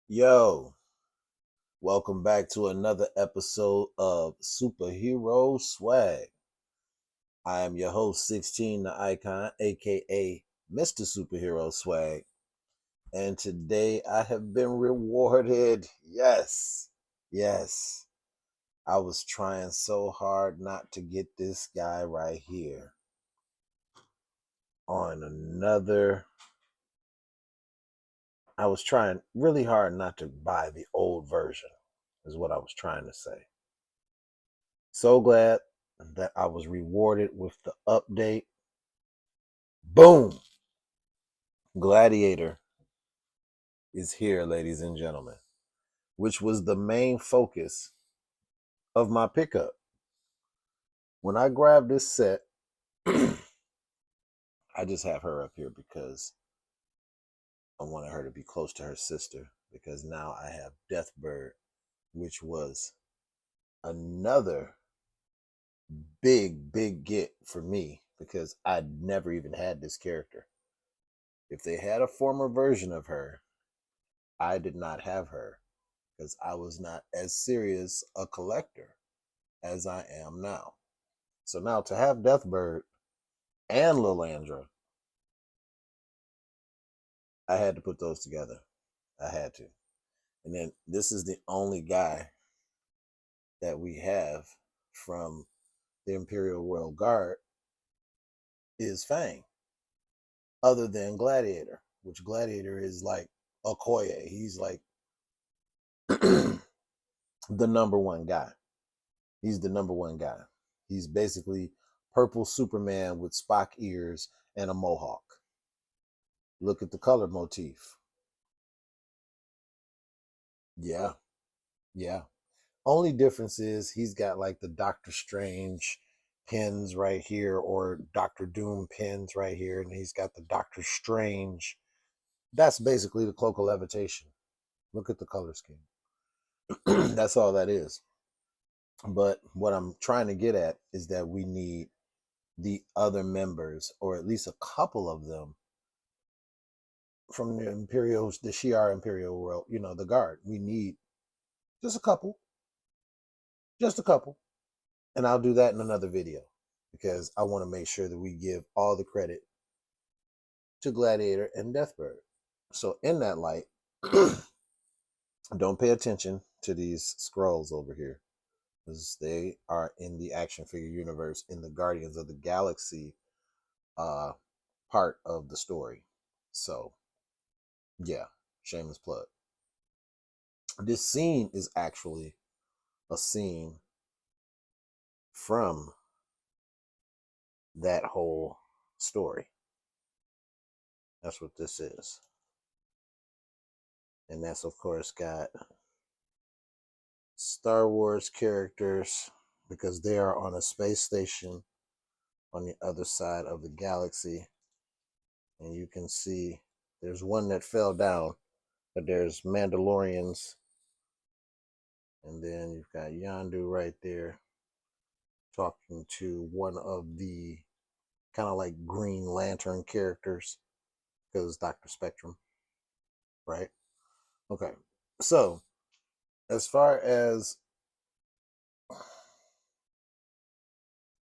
Yo, welcome back to another episode of Superhero Swag. I am your host, 16 the Icon, aka Mr. Superhero Swag. And today I have been rewarded. Yes. I was trying so hard not to get this guy right here on another. I was trying really hard not to buy the old version, is what I was trying to say. So glad that I was rewarded with the update. Boom! Gladiator is here, ladies and gentlemen, which was the main focus of my pickup. When I grabbed this set, I just have her up here because I wanted her to be close to her sister because now I have Deathbird, which was another big get for me because I'd never even had this character. If they had a former version of her, I did not have her because I was not as serious a collector as I am now. So now to have Deathbird and Lilandra, I had to put those together. I had to. And then this is the only guy that we have from the Imperial Royal Guard is Fang, other than Gladiator, which Gladiator is like Okoye. He's like the number one guy. He's the number one guy. He's basically purple Superman with Spock ears and a mohawk. Look at the color motif. Yeah, yeah. Only difference is he's got like the Doctor Strange pins right here or Doctor Doom pins right here, and he's got the Doctor Strange. That's basically the cloak of levitation. Look at the color scheme. That's all that is. But what I'm trying to get at is that we need the other members, or at least a couple of them, from the Imperials, the Shi'ar Imperial world, the Guard. We need just a couple, just a couple. And I'll do that in another video because I want to make sure that we give all the credit to Gladiator and Deathbird. So, in that light, don't pay attention to these scrolls over here because they are in the action figure universe in the Guardians of the Galaxy uh, part of the story. So, yeah, shameless plug. This scene is actually a scene from that whole story. That's what this is. And that's, of course, got Star Wars characters because they are on a space station on the other side of the galaxy. And you can see there's one that fell down, but there's Mandalorians. And then you've got Yandu right there talking to one of the kind of like Green Lantern characters because Dr. Spectrum, right? Okay. So, as far as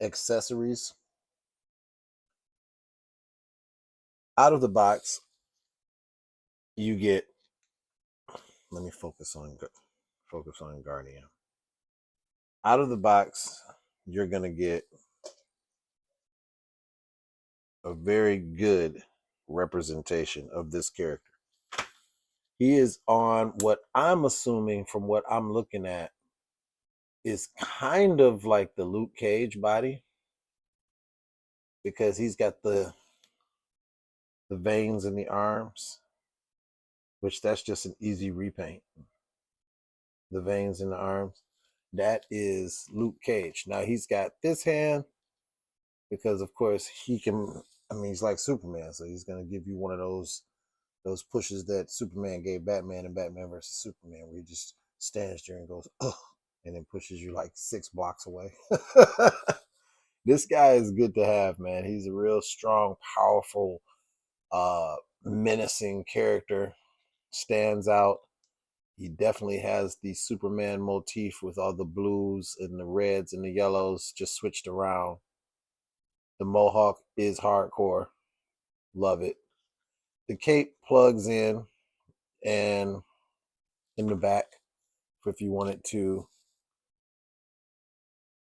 accessories, out of the box, you get. Let me focus on Guardian. Out of the box, you're gonna get a very good representation of this character. He is on what I'm assuming from what I'm looking at is kind of like the Luke Cage body because he's got the veins in the arms, which that's just an easy repaint. The veins in the arms. That is Luke Cage. Now he's got this hand because of course he can, I mean, he's like Superman, so he's gonna give you one of those pushes that Superman gave Batman in Batman versus Superman, where he just stands there and goes, ugh, and then pushes you like 6 blocks away. This guy is good to have, man. He's a real strong, powerful, menacing character. Stands out. He definitely has the Superman motif with all the blues and the reds and the yellows just switched around. The mohawk is hardcore. Love it. The cape plugs in and in the back if you want it to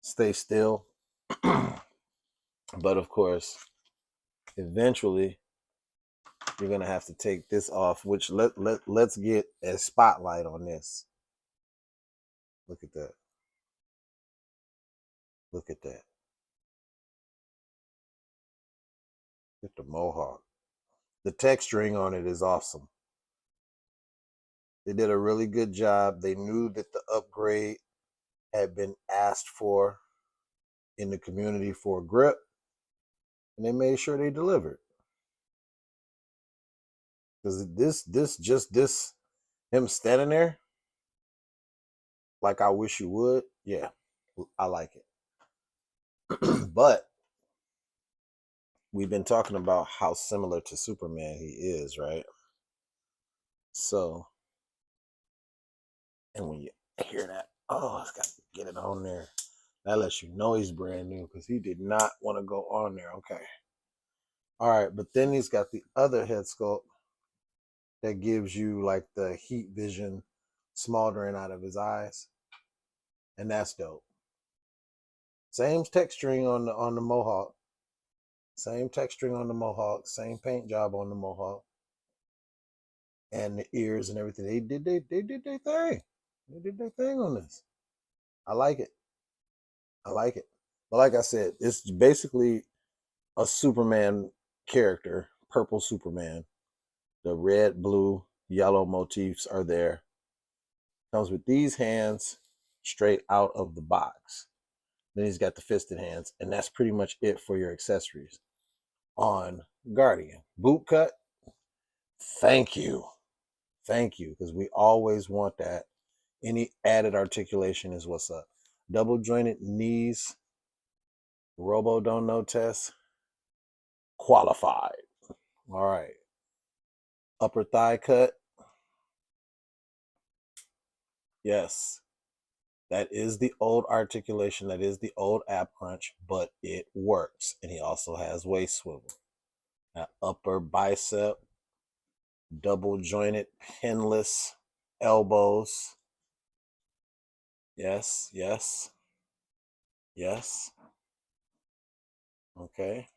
stay still. But of course, eventually you're gonna have to take this off, which let's get a spotlight on this. Look at that. Look at that. Look at the mohawk. The texturing on it is awesome. They did a really good job. They knew that the upgrade had been asked for in the community for a grip, and they made sure they delivered. Because this him standing there like I wish you would, yeah, I like it. But we've been talking about how similar to Superman he is, right? So, and when you hear that, oh, it's got to get it on there. That lets you know he's brand new because he did not want to go on there. Okay. All right. But then he's got the other head sculpt that gives you like the heat vision smoldering out of his eyes. And that's dope. Same texturing on the mohawk. Same texturing on the mohawk. Same paint job on the mohawk. And the ears and everything. They did their thing. They did their thing on this. I like it. I like it. But like I said, it's basically a Superman character, purple Superman. The red, blue, yellow motifs are there. Comes with these hands straight out of the box. Then he's got the fisted hands, and that's pretty much it for your accessories on Guardian. Boot cut, thank you. Thank you, because we always want that. Any added articulation is what's up. Double jointed knees, Robo don't know test, qualified. All right. Upper thigh cut, yes. That is the old articulation. That is the old ab crunch, but it works. And he also has waist swivel. Now, upper bicep, double jointed, pinless elbows. Yes, yes, yes. Okay.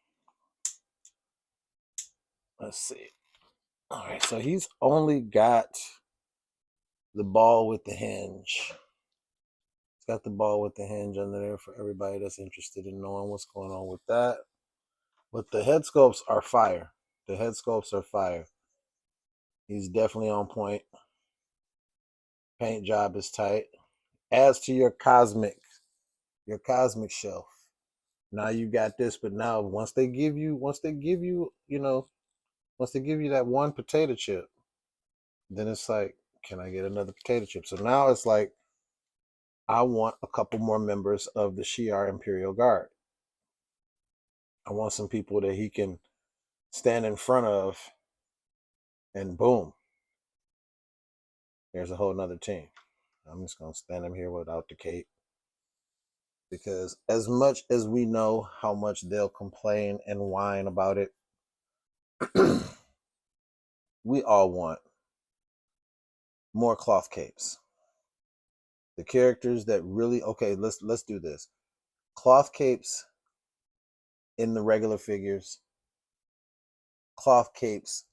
Let's see. All right. So he's only got the ball with the hinge. He's got the ball with the hinge under there for everybody that's interested in knowing what's going on with that. But the head sculpts are fire. The head sculpts are fire. He's definitely on point. Paint job is tight. Adds to your cosmic shelf. Now you got this, but now once they give you, once they give you that one potato chip, then it's like, can I get another potato chip? So now it's like, I want a couple more members of the Shi'ar Imperial Guard. I want some people that he can stand in front of, and boom, there's a whole nother team. I'm just gonna stand them here without the cape, because as much as we know how much they'll complain and whine about it, we all want more cloth capes. The characters that really, okay, let's do this. Cloth capes in the regular figures, cloth capes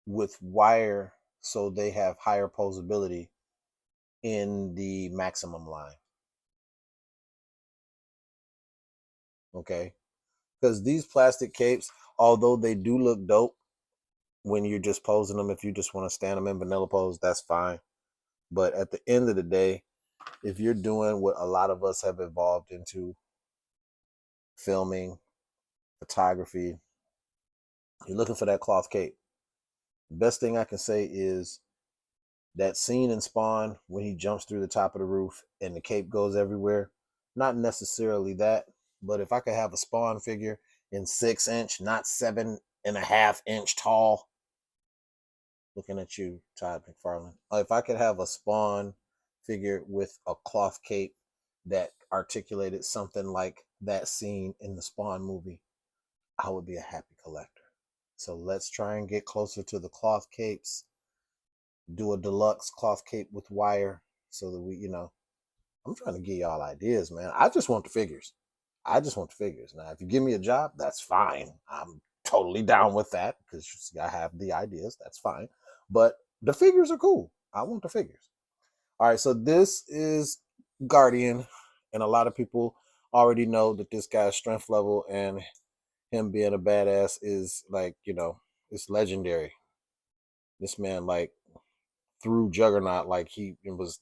with wire so they have higher posability in the maximum line. Okay? Because these plastic capes, although they do look dope when you're just posing them, if you just want to stand them in vanilla pose, that's fine. But at the end of the day, if you're doing what a lot of us have evolved into, filming, photography, you're looking for that cloth cape. The best thing I can say is that scene in Spawn when he jumps through the top of the roof and the cape goes everywhere. Not necessarily that, but if I could have a Spawn figure in 6 inch, not 7.5 inch tall, Looking at you, Todd McFarlane. If I could have a Spawn figure with a cloth cape that articulated something like that scene in the Spawn movie, I would be a happy collector. So let's try and get closer to the cloth capes. Do a deluxe cloth cape with wire so that we. I'm trying to give y'all ideas, man. I just want the figures. I just want the figures. Now, if you give me a job, that's fine. I'm totally down with that because I have the ideas. That's fine. But the figures are cool. I want the figures. All right, so this is Guardian, and a lot of people already know that this guy's strength level and him being a badass is it's legendary. This man threw Juggernaut like he was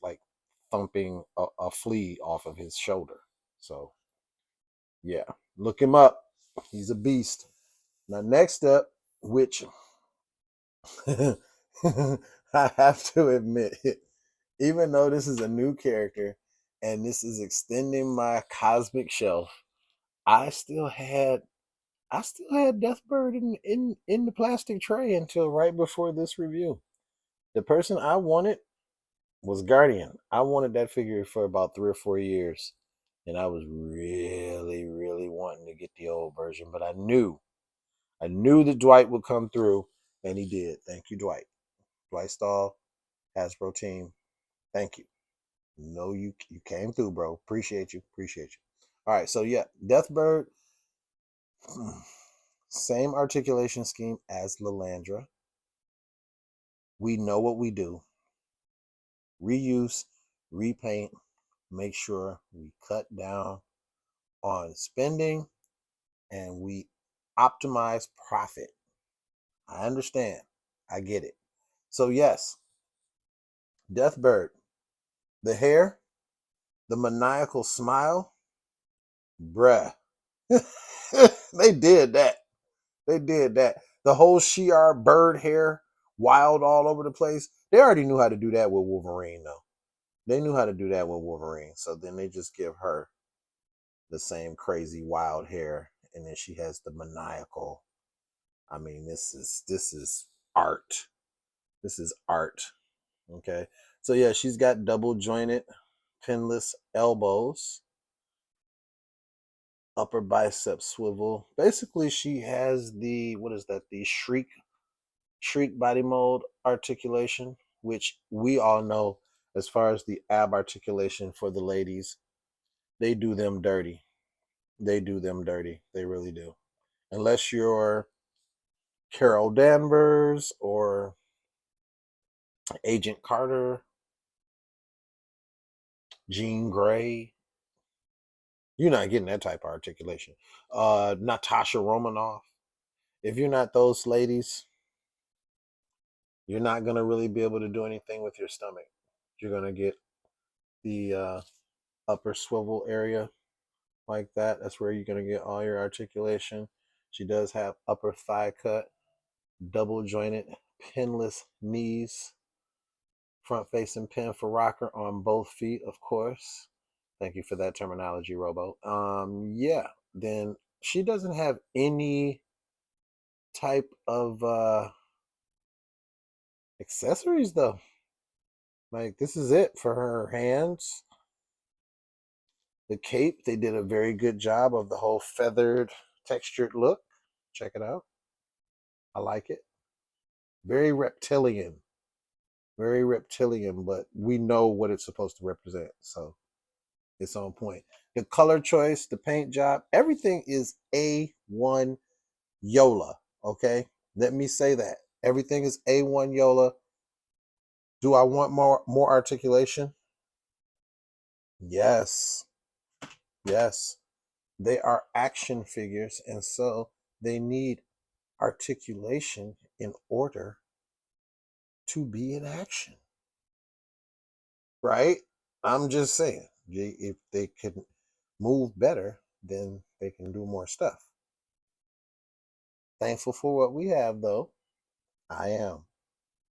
thumping a flea off of his shoulder. So yeah, look him up. He's a beast. Now next up, which I have to admit, even though this is a new character and this is extending my cosmic shelf, I still had Deathbird in the plastic tray until right before this review. The person I wanted was Guardian. I wanted that figure for about 3 or 4 years, and I was really, really wanting to get the old version. But I knew that Dwight would come through, and he did. Thank you, Dwight. Dwight Stahl, Hasbro team. Thank you. No, you came through, bro. Appreciate you. Appreciate you. All right, so yeah, Deathbird, same articulation scheme as Lilandra. We know what we do. Reuse, repaint, make sure we cut down on spending and we optimize profit. I understand. I get it. So yes, Deathbird, the hair, the maniacal smile, bruh. They did that. They did that. The whole Shi'ar bird hair, wild all over the place. They already knew how to do that with Wolverine, though. They knew how to do that with Wolverine. So then they just give her the same crazy wild hair, and then she has the maniacal. I mean, this is art. This is art. Okay. So yeah, she's got double jointed pinless elbows, upper bicep swivel. Basically, she has the what is that? The shriek body mold articulation, which we all know as far as the ab articulation for the ladies, they do them dirty. They do them dirty. They really do. Unless you're Carol Danvers or Agent Carter, Jean Grey, you're not getting that type of articulation. Natasha Romanoff. If you're not those ladies, you're not gonna really be able to do anything with your stomach. You're gonna get the upper swivel area like that. That's where you're gonna get all your articulation. She does have upper thigh cut, double jointed, pinless knees, front facing pin for rocker on both feet, of course. Thank you for that terminology, Robo. Yeah. Then she doesn't have any type of accessories though. Like this is it for her hands. The cape, they did a very good job of the whole feathered, textured look. Check it out. I like it. Very reptilian. Very reptilian, but we know what it's supposed to represent. So it's on point. The color choice, the paint job, everything is A1 Yola. Okay. Let me say that. Everything is A1 Yola. Do I want more articulation? Yes. Yes. They are action figures, and so they need articulation in order to be in action. Right? I'm just saying. If they can move better, then they can do more stuff. Thankful for what we have, though. I am.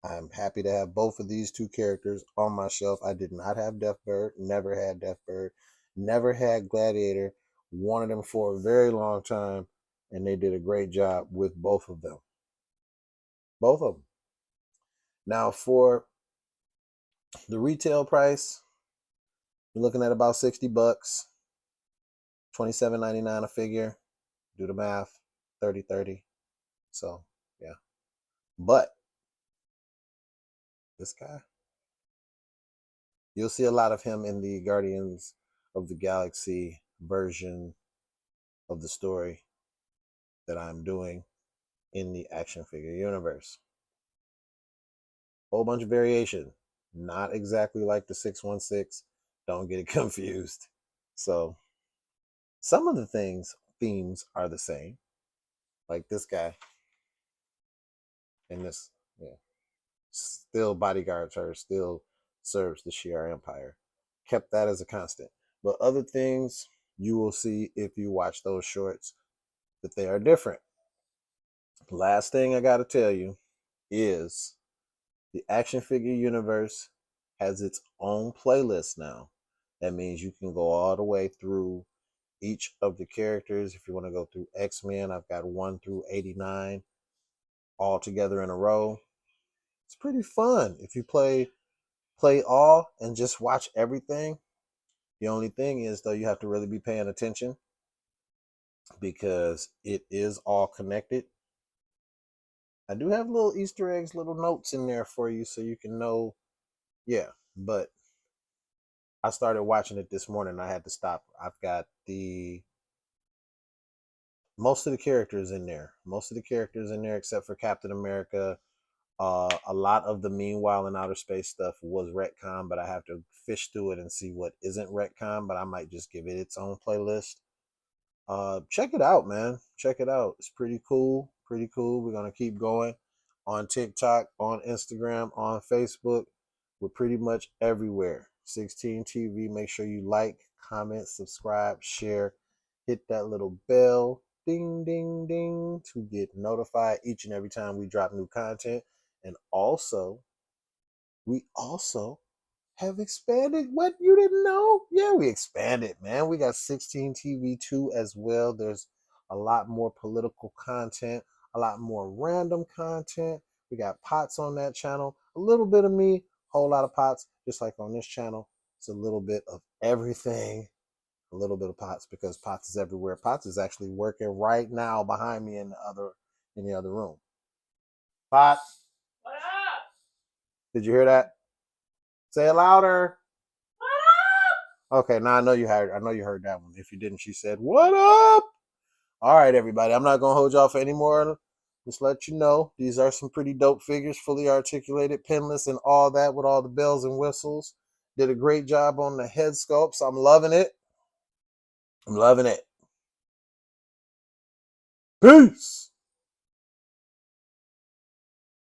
I'm happy to have both of these two characters on my shelf. I did not have Deathbird, never had Deathbird, never had Gladiator, wanted them for a very long time, and they did a great job with both of them. Both of them. Now for the retail price, you're looking at about $60, $27.99 a figure. Do the math, 30. So yeah. But this guy, you'll see a lot of him in the Guardians of the Galaxy version of the story that I'm doing in the action figure universe. Whole bunch of variation. Not exactly like the 616. Don't get it confused. So some of the themes are the same. Like this guy and this, yeah. Still bodyguards her, still serves the Shi'ar Empire. Kept that as a constant. But other things you will see if you watch those shorts that they are different. Last thing I got to tell you is the action figure universe has its own playlist now. That means you can go all the way through each of the characters. If you want to go through X-Men, I've got 1 through 89 all together in a row. It's pretty fun if you play all and just watch everything. The only thing is though, you have to really be paying attention because it is all connected. I do have little Easter eggs, little notes in there for you so you can know. Yeah, but I started watching it this morning. I had to stop. I've got the most of the characters in there. Most of the characters in there except for Captain America. A lot of the Meanwhile in Outer Space stuff was retcon, but I have to fish through it and see what isn't retcon. But I might just give it its own playlist. Check it out, man. Check it out. It's pretty cool. Pretty cool. We're gonna keep going on TikTok, on Instagram, on Facebook. We're pretty much everywhere. 16 TV. Make sure you like, comment, subscribe, share, hit that little bell, ding, ding, ding, to get notified each and every time we drop new content. And we also have expanded. What, you didn't know? Yeah, we expanded, man. We got 16 TV2 as well. There's a lot more political content, a lot more random content. We got Pots on that channel, a little bit of me, whole lot of Pots, just like on this channel. It's a little bit of everything, a little bit of Pots because Pots is everywhere. Pots is actually working right now behind me in the other room. Pots, what up? Did you hear that? Say it louder. Okay, now I know you heard. I know you heard that one. If you didn't, she said, "What up?" All right, everybody. I'm not gonna hold y'all for any more. Just let you know these are some pretty dope figures, fully articulated, pinless, and all that with all the bells and whistles. Did a great job on the head sculpts. I'm loving it. I'm loving it. Peace.